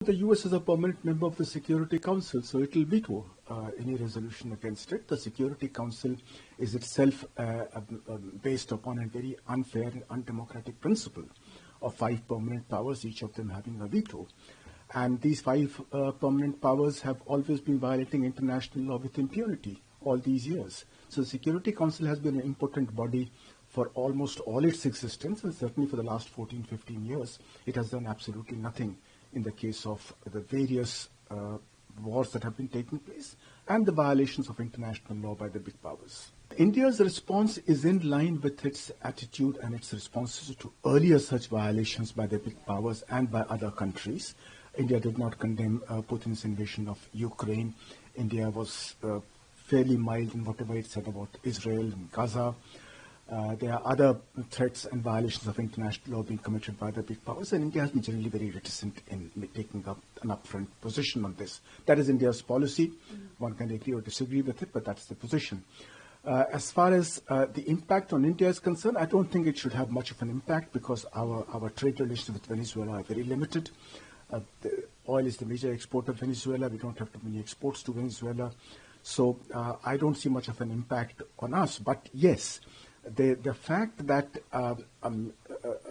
the US is a permanent member of the Security Council, so it will veto any resolution against it. The Security Council is itself based upon a very unfair and undemocratic principle of 5 permanent powers, each of them having a veto. And these 5 permanent powers have always been violating international law with impunity all these years. So the Security Council has been an important body for almost all its existence, and certainly for the last 14, 15 years, it has done absolutely nothing in the case of the various wars that have been taking place and the violations of international law by the big powers. India's response is in line with its attitude and its responses to earlier such violations by the big powers and by other countries. India did not condemn Putin's invasion of Ukraine. India was fairly mild in whatever it said about Israel and Gaza. There are other threats and violations of international law being committed by the big powers, and India has been generally very reticent in taking up an upfront position on this. That is India's policy. One can agree or disagree with it, but that's the position. As far as the impact on India is concerned, I don't think it should have much of an impact because our trade relations with Venezuela are very limited. The oil is the major export of Venezuela. We don't have too many exports to Venezuela. So I don't see much of an impact on us. But yes, the fact that a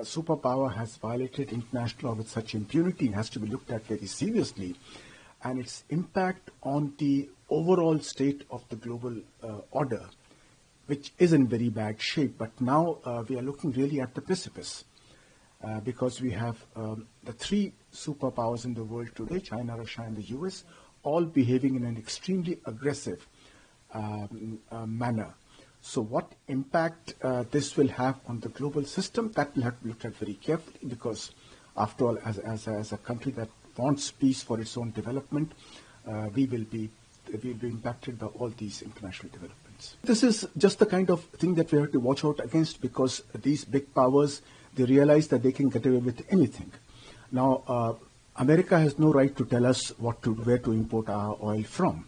superpower has violated international law with such impunity has to be looked at very seriously. And its impact on the overall state of the global order, which is in very bad shape. But now we are looking really at the precipice because we have the 3 superpowers in the world today, China, Russia, and the US, all behaving in an extremely aggressive manner. So what impact this will have on the global system, that will have to be looked at very carefully because, after all, as a country that wants peace for its own development, we will be impacted by all these international developments. This is just the kind of thing that we have to watch out against because these big powers, they realize that they can get away with anything. Now, America has no right to tell us where to import our oil from.